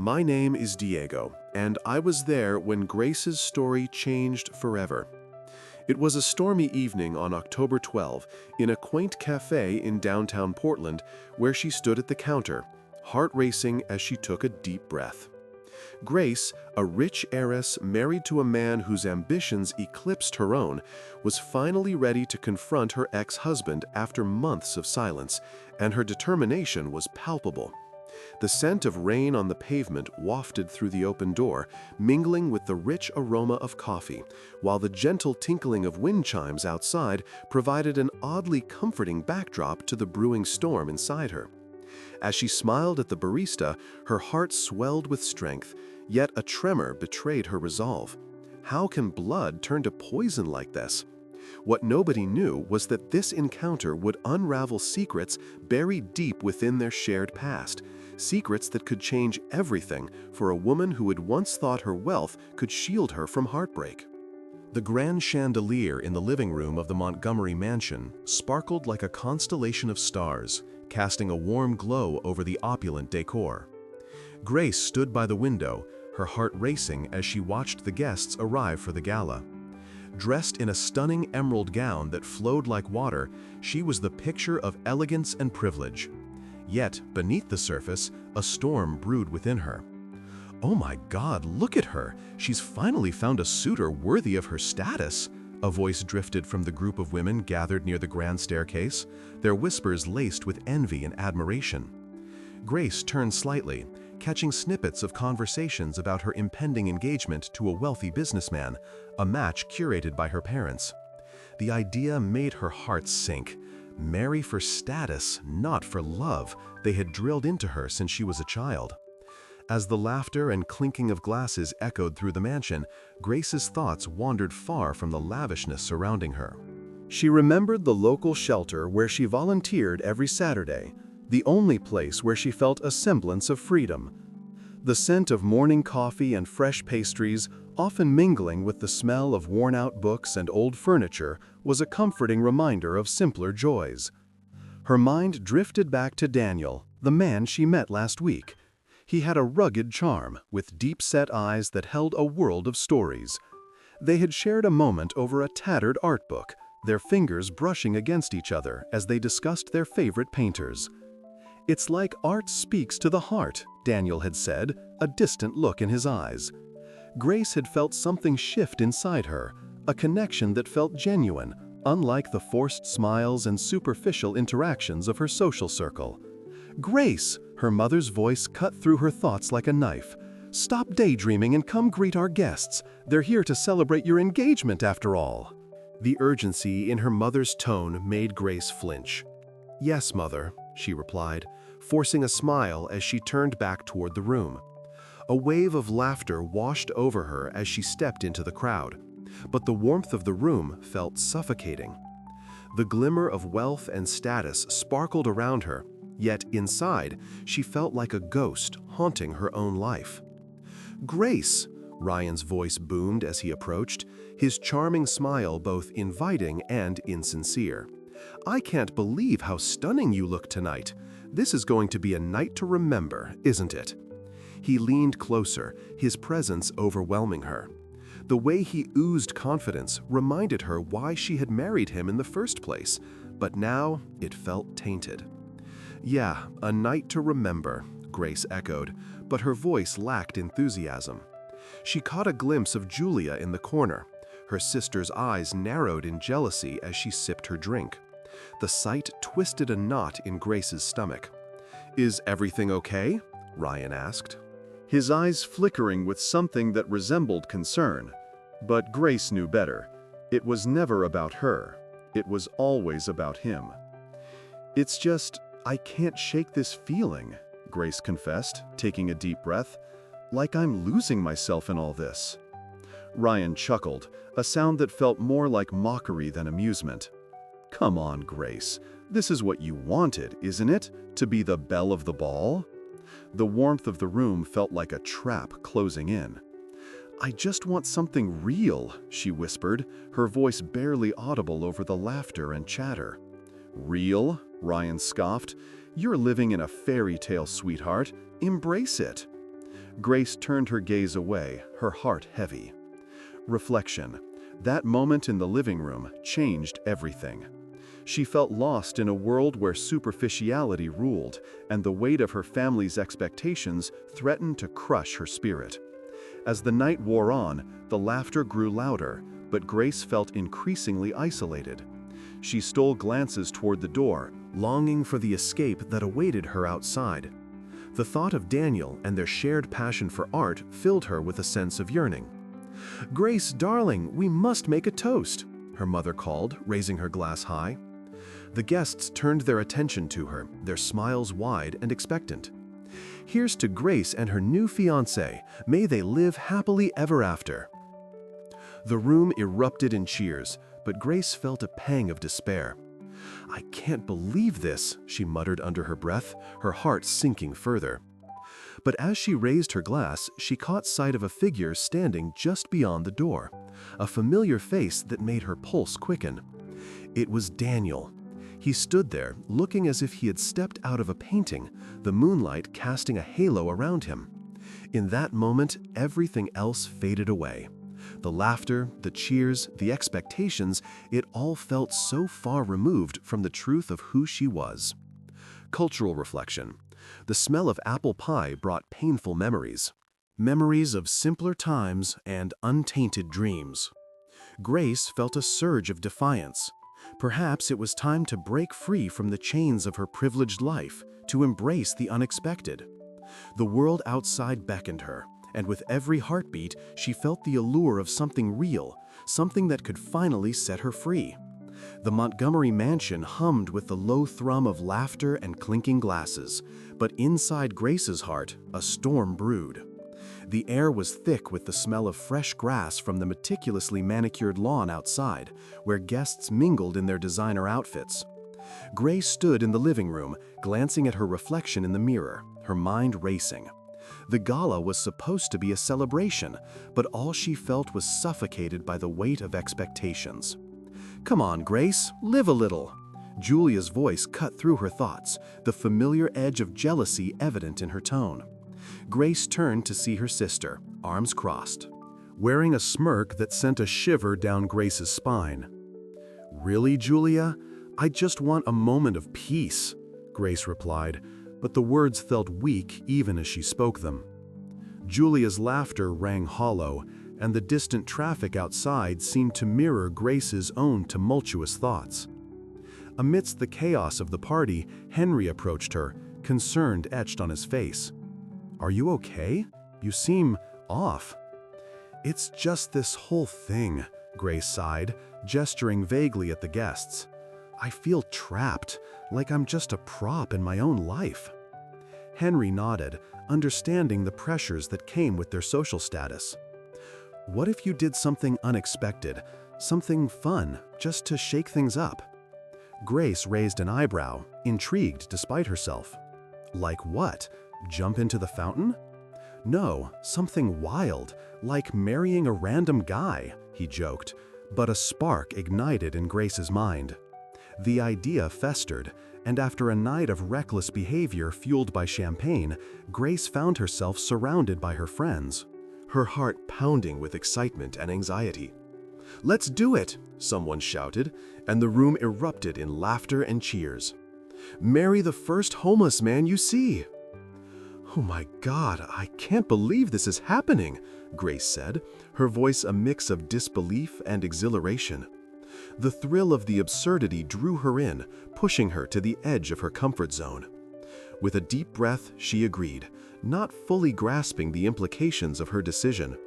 My name is Diego, and I was there when Grace's story changed forever. It was a stormy evening on October 12 in a quaint cafe in downtown Portland where she stood at the counter, heart racing as she took a deep breath. Grace, a rich heiress married to a man whose ambitions eclipsed her own, was finally ready to confront her ex-husband after months of silence, and her determination was palpable. The scent of rain on the pavement wafted through the open door, mingling with the rich aroma of coffee, while the gentle tinkling of wind chimes outside provided an oddly comforting backdrop to the brewing storm inside her. As she smiled at the barista, her heart swelled with strength, yet a tremor betrayed her resolve. How can blood turn to poison like this? What nobody knew was that this encounter would unravel secrets buried deep within their shared past, secrets that could change everything for a woman who had once thought her wealth could shield her from heartbreak. The grand chandelier in the living room of the Montgomery mansion sparkled like a constellation of stars, casting a warm glow over the opulent decor. Grace stood by the window, her heart racing as she watched the guests arrive for the gala. Dressed in a stunning emerald gown that flowed like water, she was the picture of elegance and privilege. Yet, beneath the surface, a storm brewed within her. "Oh my God, look at her! She's finally found a suitor worthy of her status!" A voice drifted from the group of women gathered near the grand staircase, their whispers laced with envy and admiration. Grace turned slightly, catching snippets of conversations about her impending engagement to a wealthy businessman, a match curated by her parents. The idea made her heart sink. Marry for status, not for love, they had drilled into her since she was a child. As the laughter and clinking of glasses echoed through the mansion, Grace's thoughts wandered far from the lavishness surrounding her. She remembered the local shelter where she volunteered every Saturday, the only place where she felt a semblance of freedom. The scent of morning coffee and fresh pastries, often mingling with the smell of worn-out books and old furniture, was a comforting reminder of simpler joys. Her mind drifted back to Daniel, the man she met last week. He had a rugged charm, with deep-set eyes that held a world of stories. They had shared a moment over a tattered art book, their fingers brushing against each other as they discussed their favorite painters. "It's like art speaks to the heart," Daniel had said, a distant look in his eyes. Grace had felt something shift inside her, a connection that felt genuine, unlike the forced smiles and superficial interactions of her social circle. "Grace!" Her mother's voice cut through her thoughts like a knife. "Stop daydreaming and come greet our guests. They're here to celebrate your engagement after all." The urgency in her mother's tone made Grace flinch. "Yes, Mother," she replied, forcing a smile as she turned back toward the room. A wave of laughter washed over her as she stepped into the crowd, but the warmth of the room felt suffocating. The glimmer of wealth and status sparkled around her, yet inside, she felt like a ghost haunting her own life. "Grace!" Ryan's voice boomed as he approached, his charming smile both inviting and insincere. "I can't believe how stunning you look tonight. This is going to be a night to remember, isn't it?" He leaned closer, his presence overwhelming her. The way he oozed confidence reminded her why she had married him in the first place, but now it felt tainted. "Yeah, a night to remember," Grace echoed, but her voice lacked enthusiasm. She caught a glimpse of Julia in the corner. Her sister's eyes narrowed in jealousy as she sipped her drink. The sight twisted a knot in Grace's stomach. "Is everything okay?" Ryan asked, his eyes flickering with something that resembled concern. But Grace knew better. It was never about her. It was always about him. "It's just, I can't shake this feeling," Grace confessed, taking a deep breath. "Like I'm losing myself in all this." Ryan chuckled, a sound that felt more like mockery than amusement. "Come on, Grace. This is what you wanted, isn't it? To be the belle of the ball?" The warmth of the room felt like a trap closing in. "I just want something real," she whispered, her voice barely audible over the laughter and chatter. "Real?" Ryan scoffed. "You're living in a fairy tale, sweetheart. Embrace it." Grace turned her gaze away, her heart heavy. Reflection. That moment in the living room changed everything. She felt lost in a world where superficiality ruled, and the weight of her family's expectations threatened to crush her spirit. As the night wore on, the laughter grew louder, but Grace felt increasingly isolated. She stole glances toward the door, longing for the escape that awaited her outside. The thought of Daniel and their shared passion for art filled her with a sense of yearning. "Grace, darling, we must make a toast," her mother called, raising her glass high. The guests turned their attention to her, their smiles wide and expectant. "Here's to Grace and her new fiancé. May they live happily ever after." The room erupted in cheers, but Grace felt a pang of despair. "I can't believe this," she muttered under her breath, her heart sinking further. But as she raised her glass, she caught sight of a figure standing just beyond the door, a familiar face that made her pulse quicken. It was Daniel. He stood there, looking as if he had stepped out of a painting, the moonlight casting a halo around him. In that moment, everything else faded away. The laughter, the cheers, the expectations, it all felt so far removed from the truth of who she was. Cultural reflection. The smell of apple pie brought painful memories. Memories of simpler times and untainted dreams. Grace felt a surge of defiance. Perhaps it was time to break free from the chains of her privileged life, to embrace the unexpected. The world outside beckoned her, and with every heartbeat, she felt the allure of something real, something that could finally set her free. The Montgomery mansion hummed with the low thrum of laughter and clinking glasses, but inside Grace's heart, a storm brewed. The air was thick with the smell of fresh grass from the meticulously manicured lawn outside, where guests mingled in their designer outfits. Grace stood in the living room, glancing at her reflection in the mirror, her mind racing. The gala was supposed to be a celebration, but all she felt was suffocated by the weight of expectations. "Come on, Grace, live a little." Julia's voice cut through her thoughts, the familiar edge of jealousy evident in her tone. Grace turned to see her sister, arms crossed, wearing a smirk that sent a shiver down Grace's spine. "Really, Julia? I just want a moment of peace," Grace replied, but the words felt weak even as she spoke them. Julia's laughter rang hollow, and the distant traffic outside seemed to mirror Grace's own tumultuous thoughts. Amidst the chaos of the party, Henry approached her, concern etched on his face. "Are you okay? You seem off." "It's just this whole thing," Grace sighed, gesturing vaguely at the guests. "I feel trapped, like I'm just a prop in my own life." Henry nodded, understanding the pressures that came with their social status. "What if you did something unexpected, something fun, just to shake things up?" Grace raised an eyebrow, intrigued despite herself. "Like what? Jump into the fountain?" "No, something wild, like marrying a random guy," he joked, but a spark ignited in Grace's mind. The idea festered, and after a night of reckless behavior fueled by champagne, Grace found herself surrounded by her friends, her heart pounding with excitement and anxiety. "Let's do it!" someone shouted, and the room erupted in laughter and cheers. "Marry the first homeless man you see!" "Oh my God, I can't believe this is happening," Grace said, her voice a mix of disbelief and exhilaration. The thrill of the absurdity drew her in, pushing her to the edge of her comfort zone. With a deep breath, she agreed, not fully grasping the implications of her decision.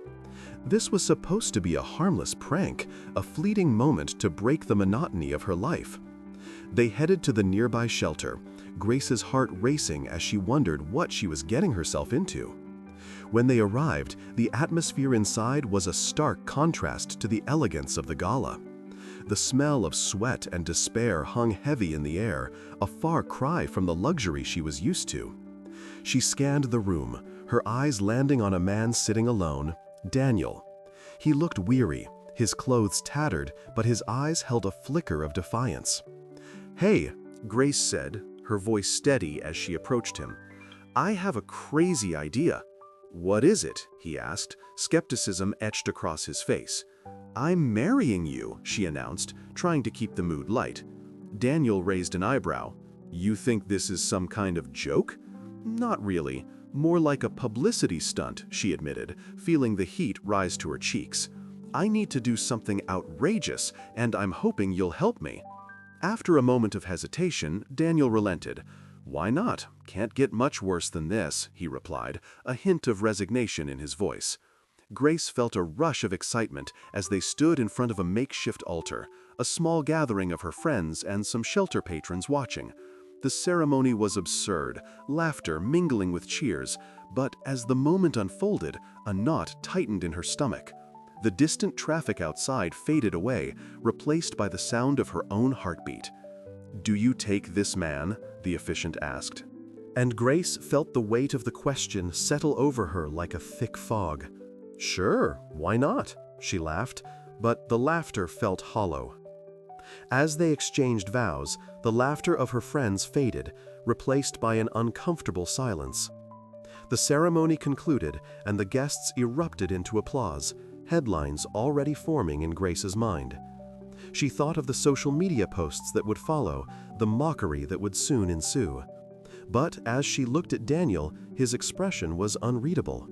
This was supposed to be a harmless prank, a fleeting moment to break the monotony of her life. They headed to the nearby shelter, Grace's heart racing as she wondered what she was getting herself into. When they arrived, the atmosphere inside was a stark contrast to the elegance of the gala. The smell of sweat and despair hung heavy in the air, a far cry from the luxury she was used to. She scanned the room, her eyes landing on a man sitting alone, Daniel. He looked weary, his clothes tattered, but his eyes held a flicker of defiance. "Hey," Grace said, her voice steady as she approached him. "I have a crazy idea." "What is it?" he asked, skepticism etched across his face. "I'm marrying you," she announced, trying to keep the mood light. Daniel raised an eyebrow. "You think this is some kind of joke?" "Not really. More like a publicity stunt," she admitted, feeling the heat rise to her cheeks. "I need to do something outrageous, and I'm hoping you'll help me." After a moment of hesitation, Daniel relented. "Why not? Can't get much worse than this," he replied, a hint of resignation in his voice. Grace felt a rush of excitement as they stood in front of a makeshift altar, a small gathering of her friends and some shelter patrons watching. The ceremony was absurd, laughter mingling with cheers, but as the moment unfolded, a knot tightened in her stomach. The distant traffic outside faded away, replaced by the sound of her own heartbeat. "Do you take this man?" the officiant asked. And Grace felt the weight of the question settle over her like a thick fog. "Sure, why not?" she laughed, but the laughter felt hollow. As they exchanged vows, the laughter of her friends faded, replaced by an uncomfortable silence. The ceremony concluded, and the guests erupted into applause, headlines already forming in Grace's mind. She thought of the social media posts that would follow, the mockery that would soon ensue. But as she looked at Daniel, his expression was unreadable.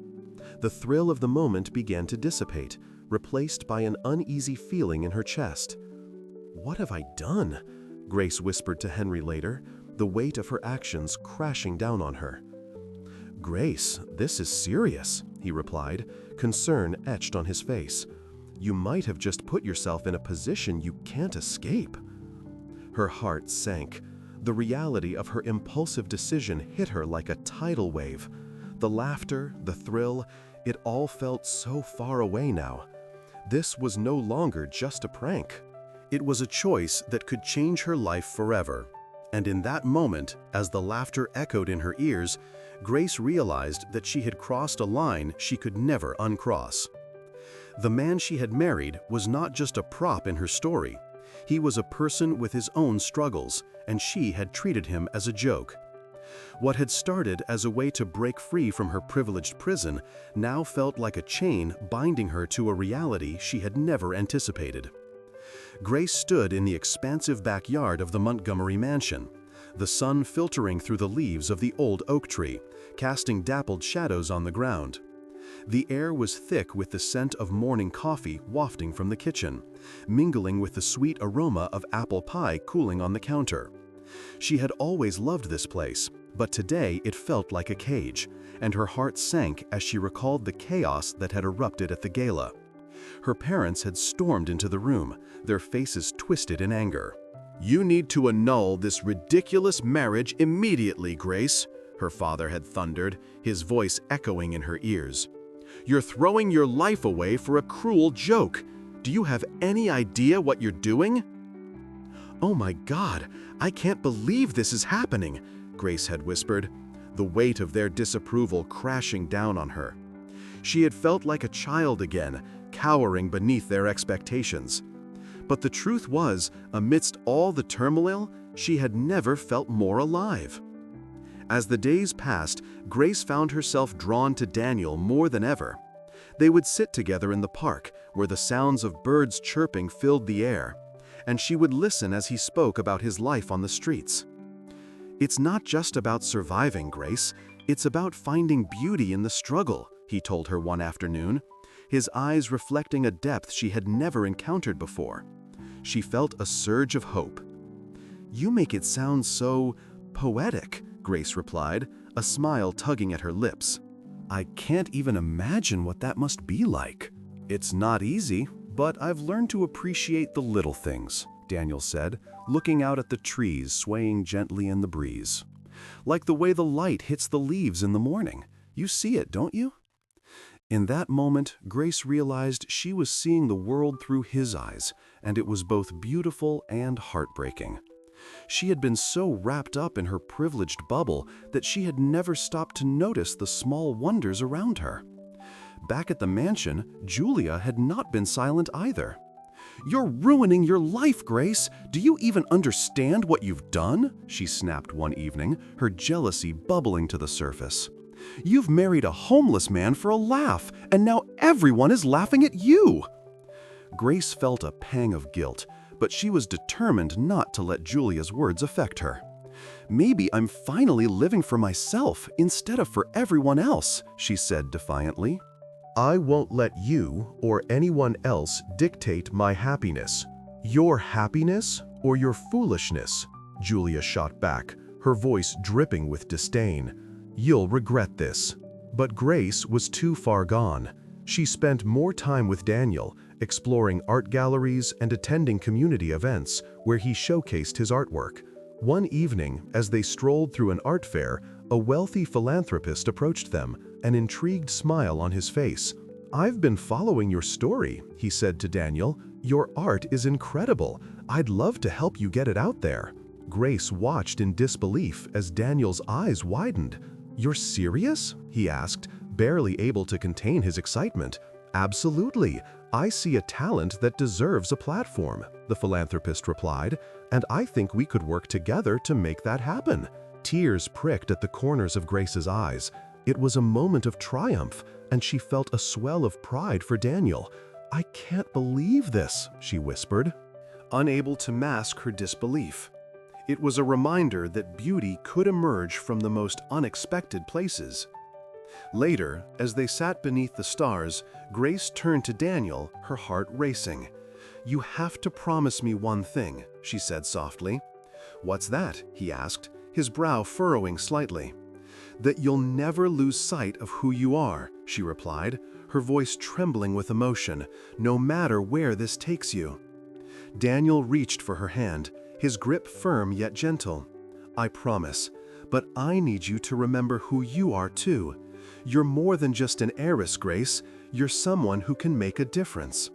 The thrill of the moment began to dissipate, replaced by an uneasy feeling in her chest. "What have I done?" Grace whispered to Henry later, the weight of her actions crashing down on her. "Grace, this is serious," he replied, concern etched on his face. "You might have just put yourself in a position you can't escape." Her heart sank. The reality of her impulsive decision hit her like a tidal wave. The laughter, the thrill, it all felt so far away now. This was no longer just a prank. It was a choice that could change her life forever. And in that moment, as the laughter echoed in her ears, Grace realized that she had crossed a line she could never uncross. The man she had married was not just a prop in her story. He was a person with his own struggles, and she had treated him as a joke. What had started as a way to break free from her privileged prison now felt like a chain binding her to a reality she had never anticipated. Grace stood in the expansive backyard of the Montgomery mansion, the sun filtering through the leaves of the old oak tree, casting dappled shadows on the ground. The air was thick with the scent of morning coffee wafting from the kitchen, mingling with the sweet aroma of apple pie cooling on the counter. She had always loved this place, but today it felt like a cage, and her heart sank as she recalled the chaos that had erupted at the gala. Her parents had stormed into the room, their faces twisted in anger. "You need to annul this ridiculous marriage immediately, Grace," her father had thundered, his voice echoing in her ears. "You're throwing your life away for a cruel joke. Do you have any idea what you're doing?" "Oh my God, I can't believe this is happening," Grace had whispered, the weight of their disapproval crashing down on her. She had felt like a child again, cowering beneath their expectations. But the truth was, amidst all the turmoil, she had never felt more alive. As the days passed, Grace found herself drawn to Daniel more than ever. They would sit together in the park, where the sounds of birds chirping filled the air, and she would listen as he spoke about his life on the streets. "It's not just about surviving, Grace. It's about finding beauty in the struggle," he told her one afternoon, his eyes reflecting a depth she had never encountered before. She felt a surge of hope. "You make it sound so poetic," Grace replied, a smile tugging at her lips. "I can't even imagine what that must be like." "It's not easy, but I've learned to appreciate the little things," Daniel said, looking out at the trees swaying gently in the breeze. "Like the way the light hits the leaves in the morning. You see it, don't you?" In that moment, Grace realized she was seeing the world through his eyes, and it was both beautiful and heartbreaking. She had been so wrapped up in her privileged bubble that she had never stopped to notice the small wonders around her. Back at the mansion, Julia had not been silent either. "You're ruining your life, Grace! Do you even understand what you've done?" she snapped one evening, her jealousy bubbling to the surface. You've married a homeless man for a laugh, and now everyone is laughing at you." Grace felt a pang of guilt, but she was determined not to let Julia's words affect her. "Maybe I'm finally living for myself instead of for everyone else," she said defiantly. "I won't let you or anyone else dictate my happiness. Your happiness or your foolishness?" Julia shot back, her voice dripping with disdain. "You'll regret this." But Grace was too far gone. She spent more time with Daniel, exploring art galleries and attending community events where he showcased his artwork. One evening, as they strolled through an art fair, a wealthy philanthropist approached them, an intrigued smile on his face. "I've been following your story," he said to Daniel. "Your art is incredible. I'd love to help you get it out there." Grace watched in disbelief as Daniel's eyes widened. "You're serious?" he asked, barely able to contain his excitement. "Absolutely. I see a talent that deserves a platform," the philanthropist replied, "and I think we could work together to make that happen." Tears pricked at the corners of Grace's eyes. It was a moment of triumph, and she felt a swell of pride for Daniel. "I can't believe this," she whispered, unable to mask her disbelief. It was a reminder that beauty could emerge from the most unexpected places. Later, as they sat beneath the stars, Grace turned to Daniel, her heart racing. "You have to promise me one thing," she said softly. "What's that?" he asked, his brow furrowing slightly. "That you'll never lose sight of who you are," she replied, her voice trembling with emotion, "no matter where this takes you." Daniel reached for her hand, his grip firm yet gentle. "I promise, but I need you to remember who you are too. You're more than just an heiress, Grace. You're someone who can make a difference."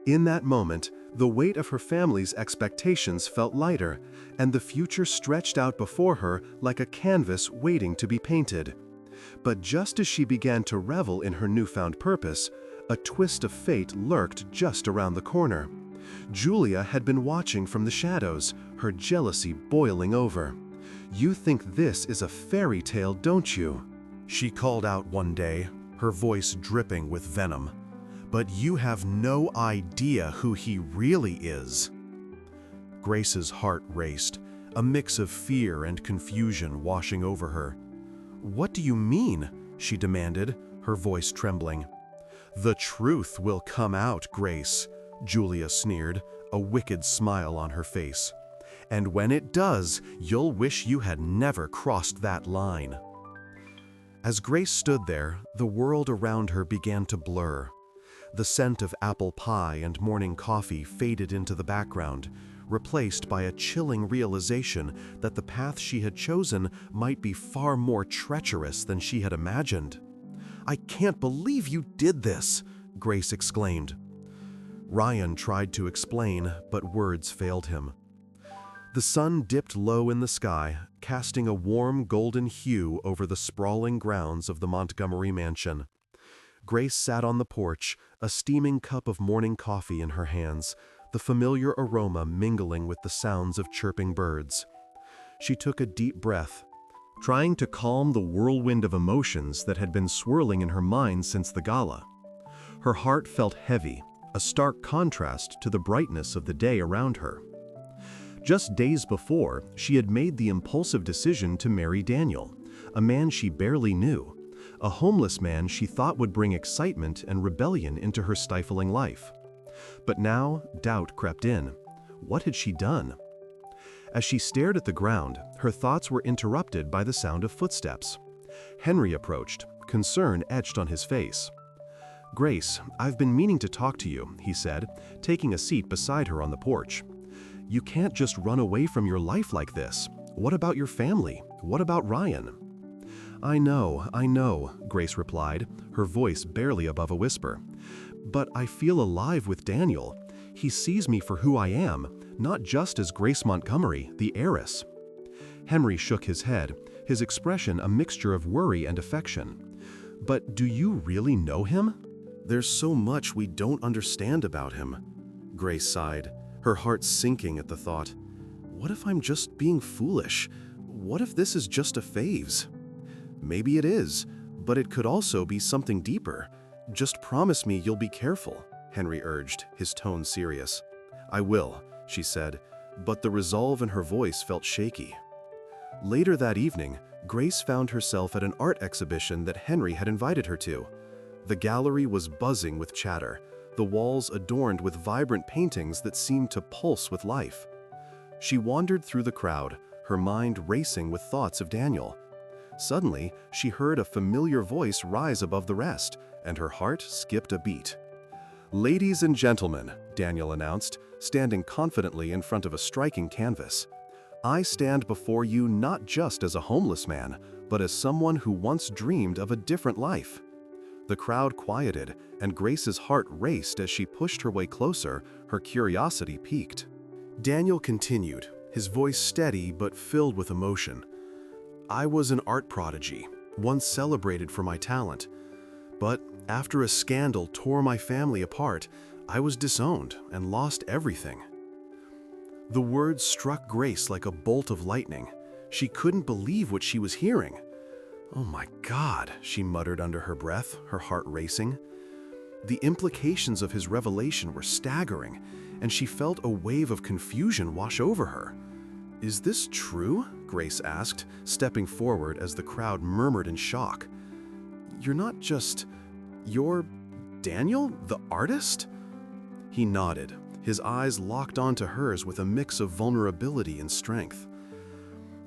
In that moment, the weight of her family's expectations felt lighter, and the future stretched out before her like a canvas waiting to be painted. But just as she began to revel in her newfound purpose, a twist of fate lurked just around the corner. Julia had been watching from the shadows, her jealousy boiling over. "You think this is a fairy tale, don't you?" she called out one day, her voice dripping with venom. "But you have no idea who he really is." Grace's heart raced, a mix of fear and confusion washing over her. "What do you mean?" she demanded, her voice trembling. "The truth will come out, Grace," Julia sneered, a wicked smile on her face. "And when it does, you'll wish you had never crossed that line." As Grace stood there, the world around her began to blur. The scent of apple pie and morning coffee faded into the background, replaced by a chilling realization that the path she had chosen might be far more treacherous than she had imagined. "I can't believe you did this!" Grace exclaimed. Ryan tried to explain, but words failed him. The sun dipped low in the sky, casting a warm golden hue over the sprawling grounds of the Montgomery mansion. Grace sat on the porch, a steaming cup of morning coffee in her hands, the familiar aroma mingling with the sounds of chirping birds. She took a deep breath, trying to calm the whirlwind of emotions that had been swirling in her mind since the gala. Her heart felt heavy, a stark contrast to the brightness of the day around her. Just days before, she had made the impulsive decision to marry Daniel, a man she barely knew, a homeless man she thought would bring excitement and rebellion into her stifling life. But now, doubt crept in. What had she done? As she stared at the ground, her thoughts were interrupted by the sound of footsteps. Henry approached, concern etched on his face. "Grace, I've been meaning to talk to you," he said, taking a seat beside her on the porch. "You can't just run away from your life like this. What about your family? What about Ryan?" I know," Grace replied, her voice barely above a whisper. "But I feel alive with Daniel. He sees me for who I am, not just as Grace Montgomery, the heiress." Henry shook his head, his expression a mixture of worry and affection. "But do you really know him? There's so much we don't understand about him." Grace sighed, her heart sinking at the thought. "What if I'm just being foolish? What if this is just a phase?" "Maybe it is, But it could also be something deeper. Just promise me you'll be careful, Henry urged, his tone serious. I will, she said, but the resolve in her voice felt shaky. Later that evening, Grace found herself at an art exhibition that Henry had invited her to. The gallery was buzzing with chatter, the walls adorned with vibrant paintings that seemed to pulse with life. She wandered through the crowd, her mind racing with thoughts of Daniel. Suddenly, she heard a familiar voice rise above the rest, and her heart skipped a beat. "Ladies and gentlemen," Daniel announced, standing confidently in front of a striking canvas. "I stand before you not just as a homeless man, but as someone who once dreamed of a different life." The crowd quieted, and Grace's heart raced as she pushed her way closer, her curiosity piqued. Daniel continued, his voice steady but filled with emotion. "I was an art prodigy, once celebrated for my talent. But after a scandal tore my family apart, I was disowned and lost everything." The words struck Grace like a bolt of lightning. She couldn't believe what she was hearing. "Oh my God," she muttered under her breath, her heart racing. The implications of his revelation were staggering, and she felt a wave of confusion wash over her. "Is this true?" Grace asked, stepping forward as the crowd murmured in shock. You're Daniel, the artist?" He nodded, his eyes locked onto hers with a mix of vulnerability and strength.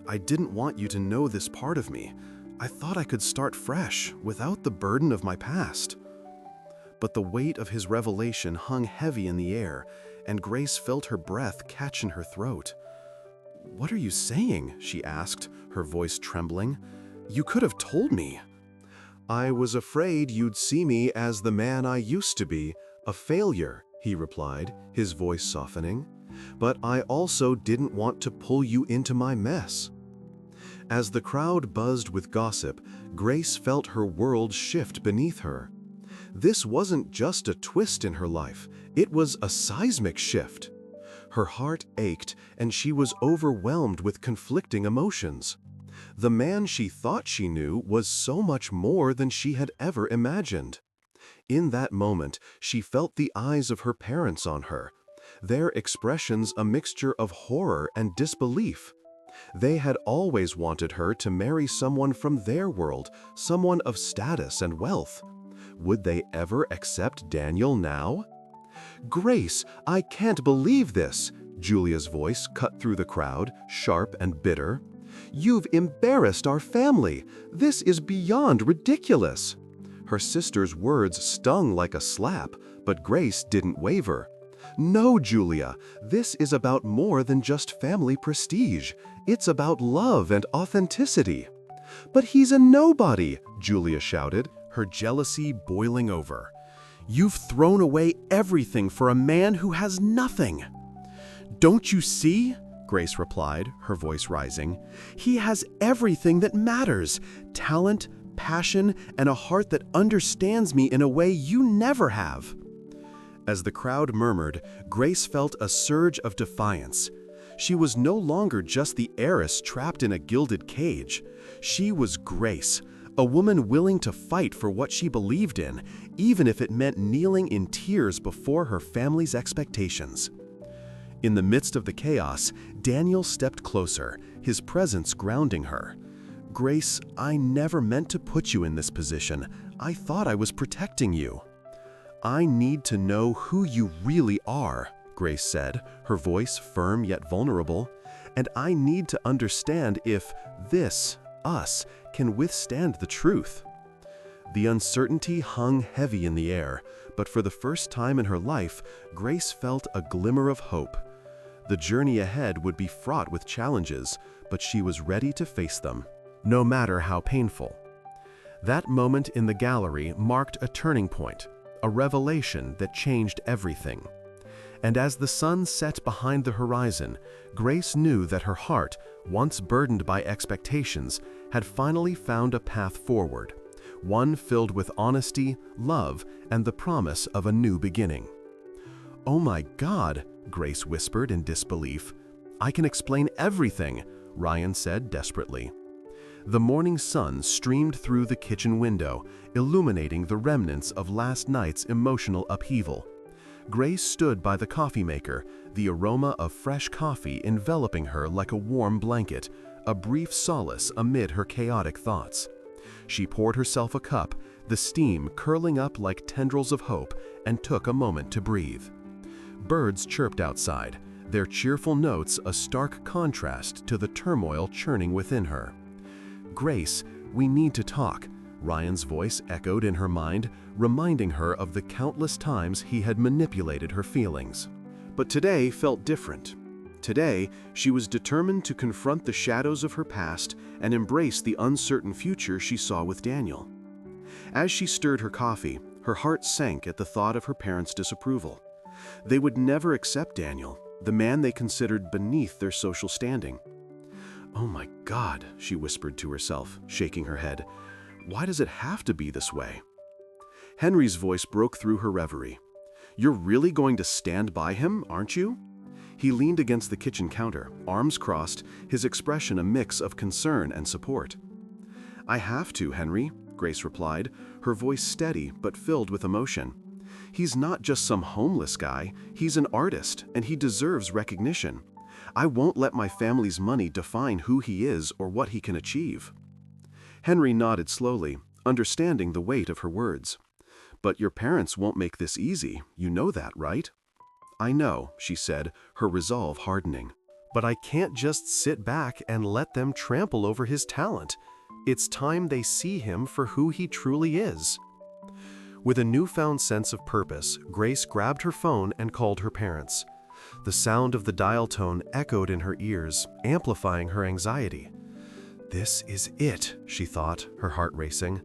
"I didn't want you to know this part of me. I thought I could start fresh, without the burden of my past." But the weight of his revelation hung heavy in the air, and Grace felt her breath catch in her throat. "What are you saying?" she asked, her voice trembling. "You could have told me." "I was afraid you'd see me as the man I used to be, a failure," he replied, his voice softening. "But I also didn't want to pull you into my mess." As the crowd buzzed with gossip, Grace felt her world shift beneath her. This wasn't just a twist in her life, it was a seismic shift. Her heart ached, and she was overwhelmed with conflicting emotions. The man she thought she knew was so much more than she had ever imagined. In that moment, she felt the eyes of her parents on her, their expressions a mixture of horror and disbelief. They had always wanted her to marry someone from their world, someone of status and wealth. Would they ever accept Daniel now? "Grace, I can't believe this!" Julia's voice cut through the crowd, sharp and bitter. "You've embarrassed our family. This is beyond ridiculous." Her sister's words stung like a slap, but Grace didn't waver. "No, Julia, this is about more than just family prestige. It's about love and authenticity." "But he's a nobody," Julia shouted, her jealousy boiling over. "You've thrown away everything for a man who has nothing." "Don't you see?" Grace replied, her voice rising. "He has everything that matters: talent, passion, and a heart that understands me in a way you never have." As the crowd murmured, Grace felt a surge of defiance. She was no longer just the heiress trapped in a gilded cage. She was Grace, a woman willing to fight for what she believed in, even if it meant kneeling in tears before her family's expectations. In the midst of the chaos, Daniel stepped closer, his presence grounding her. "Grace, I never meant to put you in this position. I thought I was protecting you." "I need to know who you really are," Grace said, her voice firm yet vulnerable. "And I need to understand if this, us, can withstand the truth." The uncertainty hung heavy in the air, but for the first time in her life, Grace felt a glimmer of hope. The journey ahead would be fraught with challenges, but she was ready to face them, no matter how painful. That moment in the gallery marked a turning point, a revelation that changed everything. And as the sun set behind the horizon, Grace knew that her heart, once burdened by expectations, had finally found a path forward, one filled with honesty, love, and the promise of a new beginning. "Oh my God," Grace whispered in disbelief. "I can explain everything," Ryan said desperately. The morning sun streamed through the kitchen window, illuminating the remnants of last night's emotional upheaval. Grace stood by the coffee maker, the aroma of fresh coffee enveloping her like a warm blanket, a brief solace amid her chaotic thoughts. She poured herself a cup, the steam curling up like tendrils of hope, and took a moment to breathe. Birds chirped outside, their cheerful notes a stark contrast to the turmoil churning within her. "Grace, we need to talk," Ryan's voice echoed in her mind, reminding her of the countless times he had manipulated her feelings. But today felt different. Today, she was determined to confront the shadows of her past and embrace the uncertain future she saw with Daniel. As she stirred her coffee, her heart sank at the thought of her parents' disapproval. They would never accept Daniel, the man they considered beneath their social standing. "Oh my God," she whispered to herself, shaking her head. "Why does it have to be this way?" Henry's voice broke through her reverie. "You're really going to stand by him, aren't you?" He leaned against the kitchen counter, arms crossed, his expression a mix of concern and support. "I have to, Henry," Grace replied, her voice steady but filled with emotion. "He's not just some homeless guy, he's an artist, and he deserves recognition. I won't let my family's money define who he is or what he can achieve." Henry nodded slowly, understanding the weight of her words. "But your parents won't make this easy, you know that, right?" "I know," she said, her resolve hardening. "But I can't just sit back and let them trample over his talent. It's time they see him for who he truly is." With a newfound sense of purpose, Grace grabbed her phone and called her parents. The sound of the dial tone echoed in her ears, amplifying her anxiety. "This is it," she thought, her heart racing.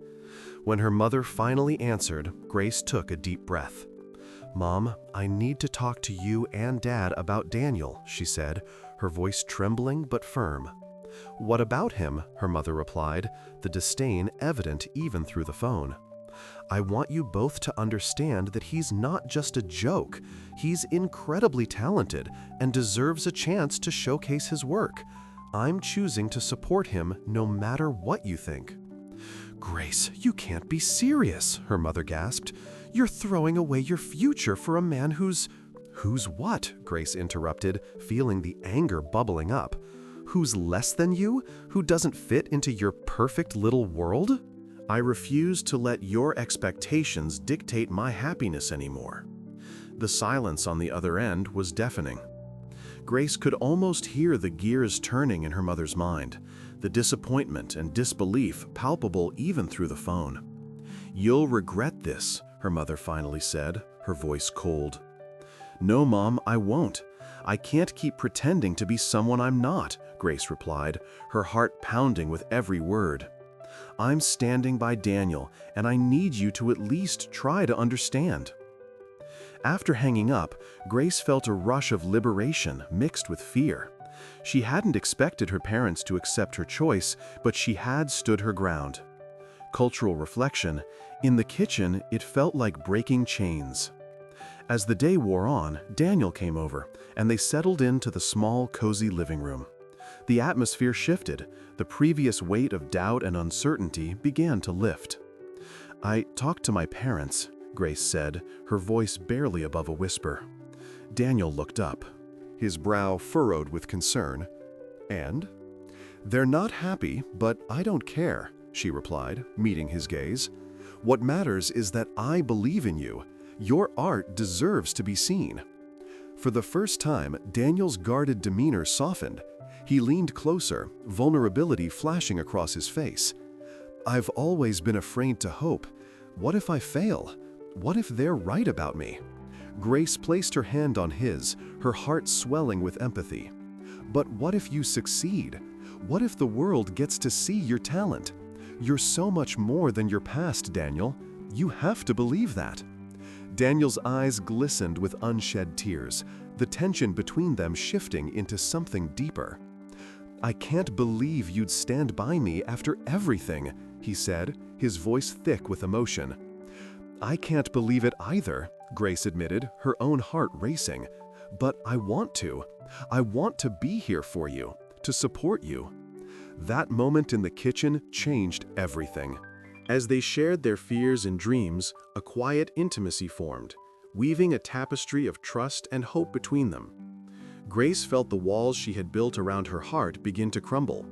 When her mother finally answered, Grace took a deep breath. "Mom, I need to talk to you and Dad about Daniel," she said, her voice trembling but firm. "What about him?" her mother replied, the disdain evident even through the phone. "I want you both to understand that he's not just a joke. He's incredibly talented and deserves a chance to showcase his work. I'm choosing to support him no matter what you think." "Grace, you can't be serious," her mother gasped. "You're throwing away your future for a man who's—" "Who's what?" Grace interrupted, feeling the anger bubbling up. "Who's less than you? Who doesn't fit into your perfect little world?" "I refuse to let your expectations dictate my happiness anymore." The silence on the other end was deafening. Grace could almost hear the gears turning in her mother's mind, the disappointment and disbelief palpable even through the phone. "You'll regret this," her mother finally said, her voice cold. "No, Mom, I won't. I can't keep pretending to be someone I'm not," Grace replied, her heart pounding with every word. "I'm standing by Daniel, and I need you to at least try to understand." After hanging up, Grace felt a rush of liberation mixed with fear. She hadn't expected her parents to accept her choice, but she had stood her ground. Cultural reflection: in the kitchen, it felt like breaking chains. As the day wore on, Daniel came over, and they settled into the small, cozy living room. The atmosphere shifted. The previous weight of doubt and uncertainty began to lift. "I talked to my parents," Grace said, her voice barely above a whisper. Daniel looked up, his brow furrowed with concern. "And?" "They're not happy, but I don't care," she replied, meeting his gaze. "What matters is that I believe in you. Your art deserves to be seen." For the first time, Daniel's guarded demeanor softened. He leaned closer, vulnerability flashing across his face. "I've always been afraid to hope. What if I fail? What if they're right about me?" Grace placed her hand on his, her heart swelling with empathy. "But what if you succeed? What if the world gets to see your talent? You're so much more than your past, Daniel. You have to believe that." Daniel's eyes glistened with unshed tears, the tension between them shifting into something deeper. "I can't believe you'd stand by me after everything," he said, his voice thick with emotion. "I can't believe it either," Grace admitted, her own heart racing. "But I want to. I want to be here for you, to support you." That moment in the kitchen changed everything. As they shared their fears and dreams, a quiet intimacy formed, weaving a tapestry of trust and hope between them. Grace felt the walls she had built around her heart begin to crumble.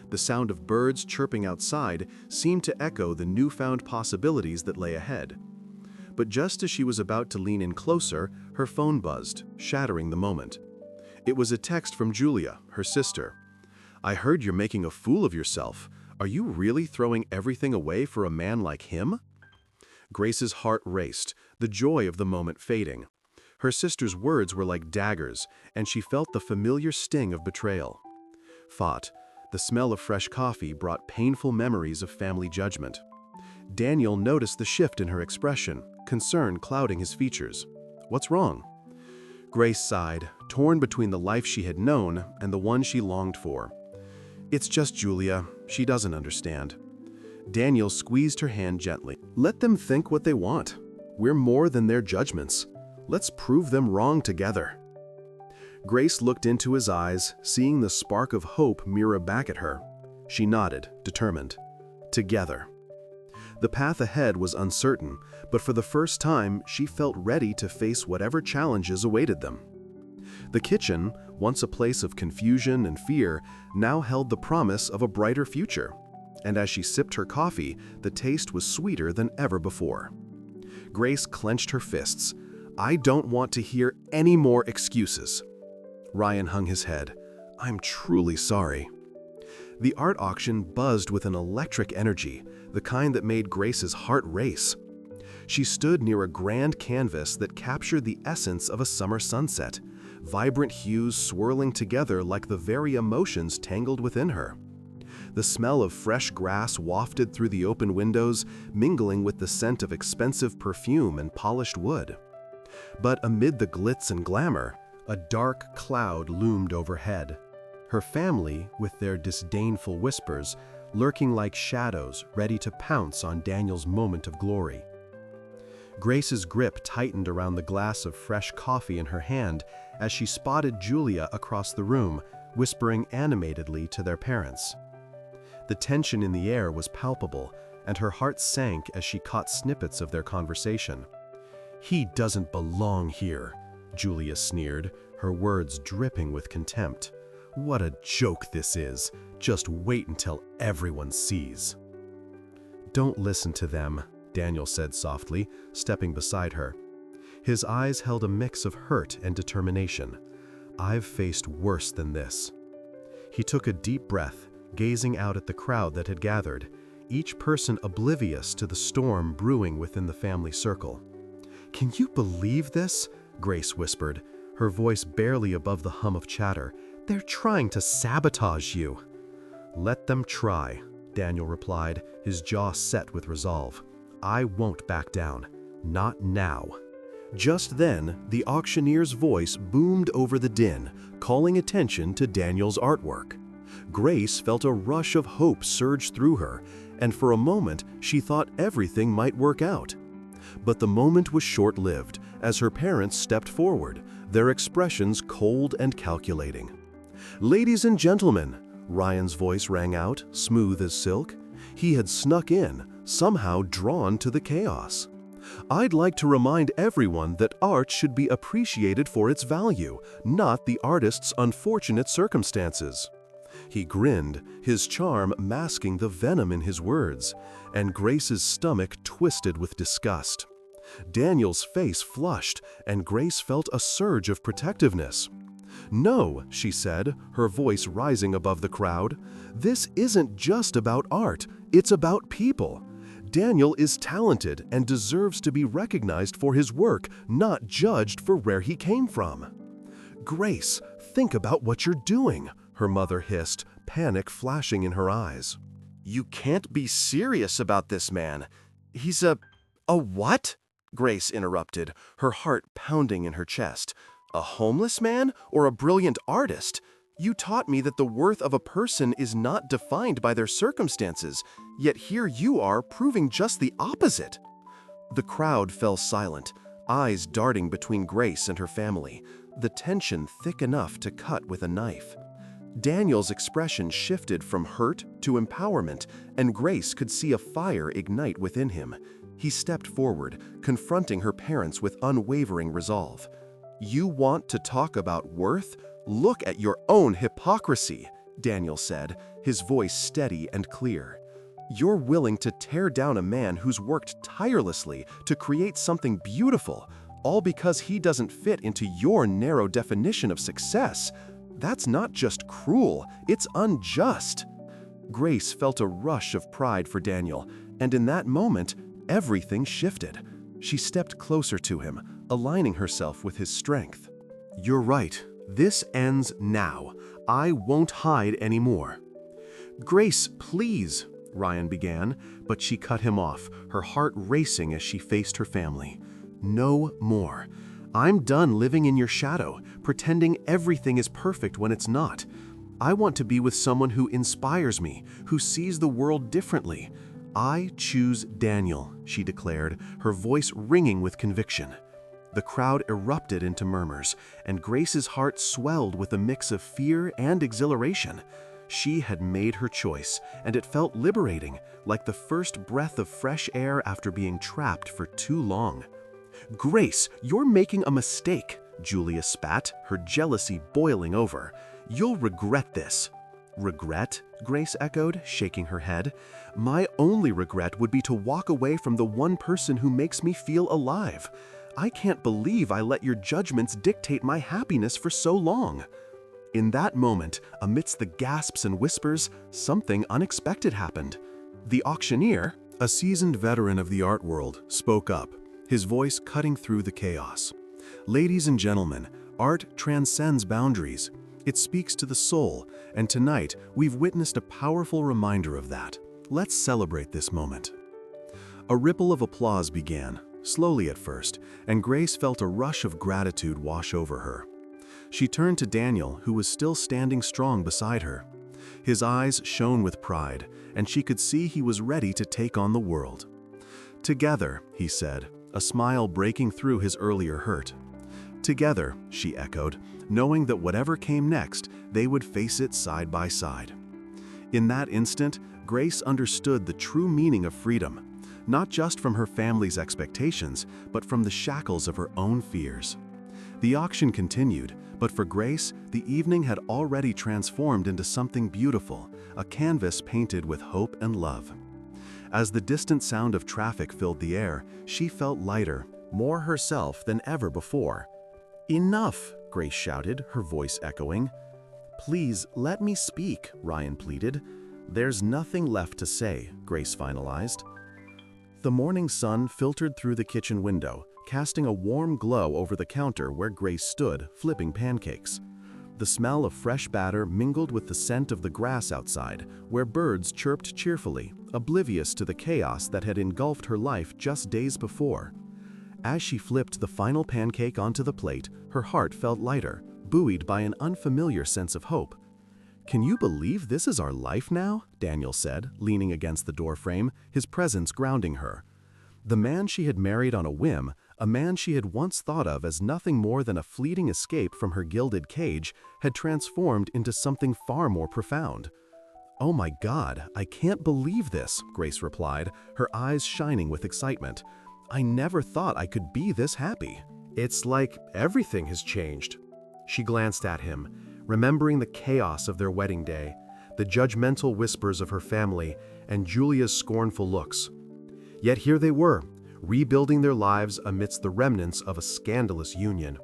The sound of birds chirping outside seemed to echo the newfound possibilities that lay ahead. But just as she was about to lean in closer, her phone buzzed, shattering the moment. It was a text from Julia, her sister. "I heard you're making a fool of yourself. Are you really throwing everything away for a man like him?" Grace's heart raced, the joy of the moment fading. Her sister's words were like daggers, and she felt the familiar sting of betrayal. Thought, the smell of fresh coffee brought painful memories of family judgment. Daniel noticed the shift in her expression, concern clouding his features. "What's wrong?" Grace sighed, torn between the life she had known and the one she longed for. "It's just Julia. She doesn't understand." Daniel squeezed her hand gently. "Let them think what they want. We're more than their judgments. Let's prove them wrong together." Grace looked into his eyes, seeing the spark of hope mirror back at her. She nodded, determined. Together. The path ahead was uncertain, but for the first time, she felt ready to face whatever challenges awaited them. The kitchen, once a place of confusion and fear, now held the promise of a brighter future. And as she sipped her coffee, the taste was sweeter than ever before. Grace clenched her fists. "I don't want to hear any more excuses." Ryan hung his head. "I'm truly sorry." The art auction buzzed with an electric energy, the kind that made Grace's heart race. She stood near a grand canvas that captured the essence of a summer sunset, vibrant hues swirling together like the very emotions tangled within her. The smell of fresh grass wafted through the open windows, mingling with the scent of expensive perfume and polished wood. But amid the glitz and glamour, a dark cloud loomed overhead. Her family, with their disdainful whispers, lurking like shadows ready to pounce on Daniel's moment of glory. Grace's grip tightened around the glass of fresh coffee in her hand as she spotted Julia across the room, whispering animatedly to their parents. The tension in the air was palpable, and her heart sank as she caught snippets of their conversation. "He doesn't belong here," Julia sneered, her words dripping with contempt. "What a joke this is. Just wait until everyone sees." "Don't listen to them," Daniel said softly, stepping beside her. His eyes held a mix of hurt and determination. "I've faced worse than this." He took a deep breath, gazing out at the crowd that had gathered, each person oblivious to the storm brewing within the family circle. "Can you believe this?" Grace whispered, her voice barely above the hum of chatter. "They're trying to sabotage you." "Let them try," Daniel replied, his jaw set with resolve. "I won't back down. Not now." Just then, the auctioneer's voice boomed over the din, calling attention to Daniel's artwork. Grace felt a rush of hope surge through her, and for a moment she thought everything might work out. But the moment was short-lived as her parents stepped forward, their expressions cold and calculating. "Ladies and gentlemen," Ryan's voice rang out, smooth as silk. He had snuck in, somehow drawn to the chaos. "I'd like to remind everyone that art should be appreciated for its value, not the artist's unfortunate circumstances." He grinned, his charm masking the venom in his words, and Grace's stomach twisted with disgust. Daniel's face flushed, and Grace felt a surge of protectiveness. "No," she said, her voice rising above the crowd. "This isn't just about art, it's about people. Daniel is talented and deserves to be recognized for his work, not judged for where he came from." "Grace, think about what you're doing," her mother hissed, panic flashing in her eyes. "You can't be serious about this man. He's a what?" Grace interrupted, her heart pounding in her chest. "A homeless man or a brilliant artist? You taught me that the worth of a person is not defined by their circumstances, yet here you are proving just the opposite." The crowd fell silent, eyes darting between Grace and her family, the tension thick enough to cut with a knife. Daniel's expression shifted from hurt to empowerment, and Grace could see a fire ignite within him. He stepped forward, confronting her parents with unwavering resolve. "You want to talk about worth? Look at your own hypocrisy," Daniel said, his voice steady and clear. "You're willing to tear down a man who's worked tirelessly to create something beautiful, all because he doesn't fit into your narrow definition of success. That's not just cruel, it's unjust." Grace felt a rush of pride for Daniel, and in that moment, everything shifted. She stepped closer to him, aligning herself with his strength. "You're right. This ends now. I won't hide anymore." "Grace, please," Ryan began, but she cut him off, her heart racing as she faced her family. "No more. I'm done living in your shadow, pretending everything is perfect when it's not. I want to be with someone who inspires me, who sees the world differently. I choose Daniel," she declared, her voice ringing with conviction. The crowd erupted into murmurs, and Grace's heart swelled with a mix of fear and exhilaration. She had made her choice, and it felt liberating, like the first breath of fresh air after being trapped for too long. "Grace, you're making a mistake," Julia spat, her jealousy boiling over. "You'll regret this." "Regret?" Grace echoed, shaking her head. "My only regret would be to walk away from the one person who makes me feel alive. I can't believe I let your judgments dictate my happiness for so long." In that moment, amidst the gasps and whispers, something unexpected happened. The auctioneer, a seasoned veteran of the art world, spoke up, his voice cutting through the chaos. "Ladies and gentlemen, art transcends boundaries. It speaks to the soul, and tonight we've witnessed a powerful reminder of that. Let's celebrate this moment." A ripple of applause began, slowly at first, and Grace felt a rush of gratitude wash over her. She turned to Daniel, who was still standing strong beside her. His eyes shone with pride, and she could see he was ready to take on the world. "Together," he said, a smile breaking through his earlier hurt. "Together," she echoed, knowing that whatever came next, they would face it side by side. In that instant, Grace understood the true meaning of freedom, not just from her family's expectations, but from the shackles of her own fears. The auction continued, but for Grace, the evening had already transformed into something beautiful, a canvas painted with hope and love. As the distant sound of traffic filled the air, she felt lighter, more herself than ever before. "Enough!" Grace shouted, her voice echoing. "Please, let me speak," Ryan pleaded. "There's nothing left to say," Grace finalized. The morning sun filtered through the kitchen window, casting a warm glow over the counter where Grace stood, flipping pancakes. The smell of fresh batter mingled with the scent of the grass outside, where birds chirped cheerfully, oblivious to the chaos that had engulfed her life just days before. As she flipped the final pancake onto the plate, her heart felt lighter, buoyed by an unfamiliar sense of hope. "Can you believe this is our life now?" Daniel said, leaning against the doorframe, his presence grounding her. The man she had married on a whim, a man she had once thought of as nothing more than a fleeting escape from her gilded cage, had transformed into something far more profound. "Oh my God, I can't believe this," Grace replied, her eyes shining with excitement. "I never thought I could be this happy. It's like everything has changed." She glanced at him, remembering the chaos of their wedding day, the judgmental whispers of her family, and Julia's scornful looks. Yet here they were, rebuilding their lives amidst the remnants of a scandalous union.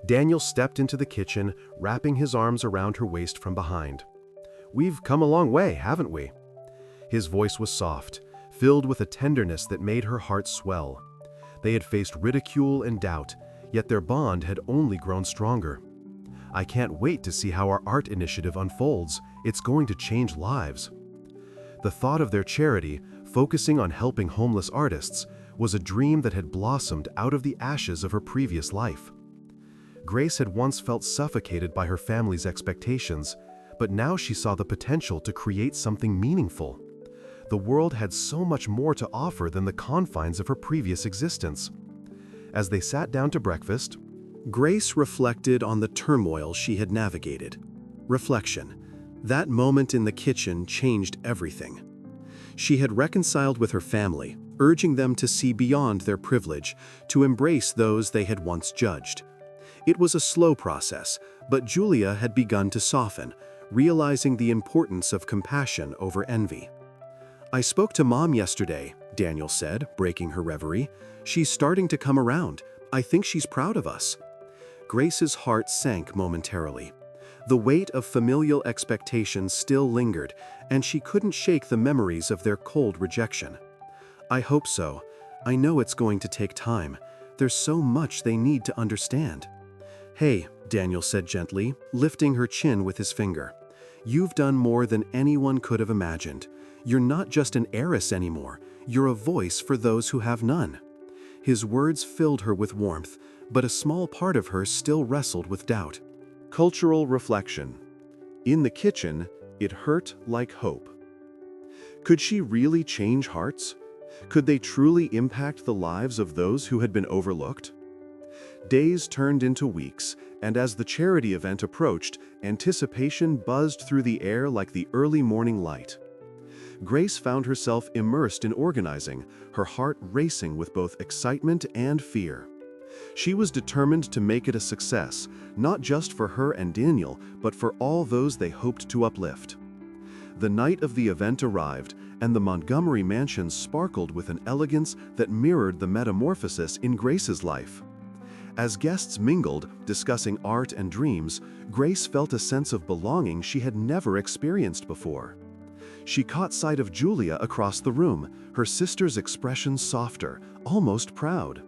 Daniel stepped into the kitchen, wrapping his arms around her waist from behind. "We've come a long way, haven't we?" His voice was soft, filled with a tenderness that made her heart swell. They had faced ridicule and doubt, yet their bond had only grown stronger. "I can't wait to see how our art initiative unfolds. It's going to change lives." The thought of their charity, focusing on helping homeless artists, was a dream that had blossomed out of the ashes of her previous life. Grace had once felt suffocated by her family's expectations, but now she saw the potential to create something meaningful. The world had so much more to offer than the confines of her previous existence. As they sat down to breakfast, Grace reflected on the turmoil she had navigated. Reflection. That moment in the kitchen changed everything. She had reconciled with her family, urging them to see beyond their privilege, to embrace those they had once judged. It was a slow process, but Julia had begun to soften, realizing the importance of compassion over envy. "I spoke to Mom yesterday," Daniel said, breaking her reverie. "She's starting to come around. I think she's proud of us." Grace's heart sank momentarily. The weight of familial expectations still lingered, and she couldn't shake the memories of their cold rejection. "I hope so. I know it's going to take time. There's so much they need to understand." "Hey," Daniel said gently, lifting her chin with his finger. "You've done more than anyone could have imagined. You're not just an heiress anymore. You're a voice for those who have none." His words filled her with warmth, but a small part of her still wrestled with doubt. Cultural reflection. In the kitchen, it hurt like hope. Could she really change hearts? Could they truly impact the lives of those who had been overlooked? Days turned into weeks, and as the charity event approached, anticipation buzzed through the air like the early morning light. Grace found herself immersed in organizing, her heart racing with both excitement and fear. She was determined to make it a success, not just for her and Daniel, but for all those they hoped to uplift. The night of the event arrived, and the Montgomery mansion sparkled with an elegance that mirrored the metamorphosis in Grace's life. As guests mingled, discussing art and dreams, Grace felt a sense of belonging she had never experienced before. She caught sight of Julia across the room, her sister's expression softer, almost proud.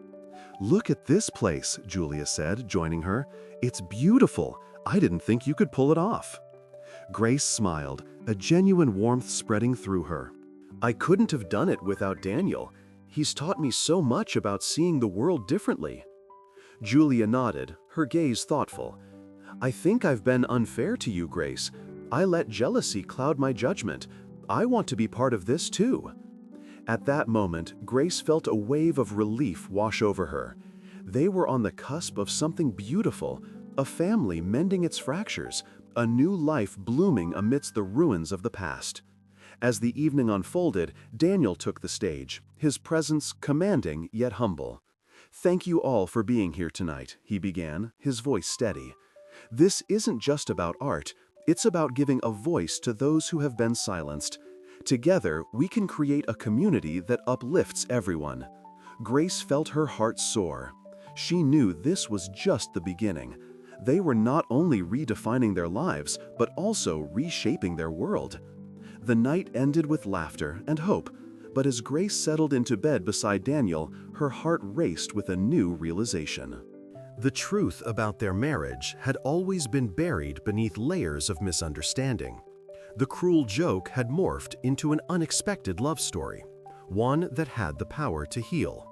"Look at this place," Julia said, joining her. "It's beautiful. I didn't think you could pull it off." Grace smiled, a genuine warmth spreading through her. "I couldn't have done it without Daniel. He's taught me so much about seeing the world differently." Julia nodded, her gaze thoughtful. "I think I've been unfair to you, Grace. I let jealousy cloud my judgment. I want to be part of this too." At that moment, Grace felt a wave of relief wash over her. They were on the cusp of something beautiful, a family mending its fractures, a new life blooming amidst the ruins of the past. As the evening unfolded, Daniel took the stage, his presence commanding yet humble. "Thank you all for being here tonight," he began, his voice steady. "This isn't just about art, it's about giving a voice to those who have been silenced. Together, we can create a community that uplifts everyone." Grace felt her heart soar. She knew this was just the beginning. They were not only redefining their lives, but also reshaping their world. The night ended with laughter and hope, but as Grace settled into bed beside Daniel, her heart raced with a new realization. The truth about their marriage had always been buried beneath layers of misunderstanding. The cruel joke had morphed into an unexpected love story, one that had the power to heal.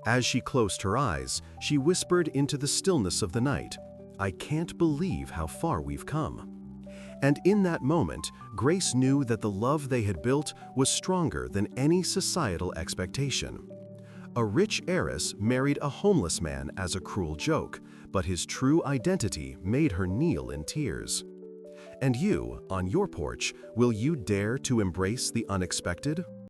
As she closed her eyes, she whispered into the stillness of the night, "I can't believe how far we've come." And in that moment, Grace knew that the love they had built was stronger than any societal expectation. A rich heiress married a homeless man as a cruel joke, but his true identity made her kneel in tears. And you, on your porch, will you dare to embrace the unexpected?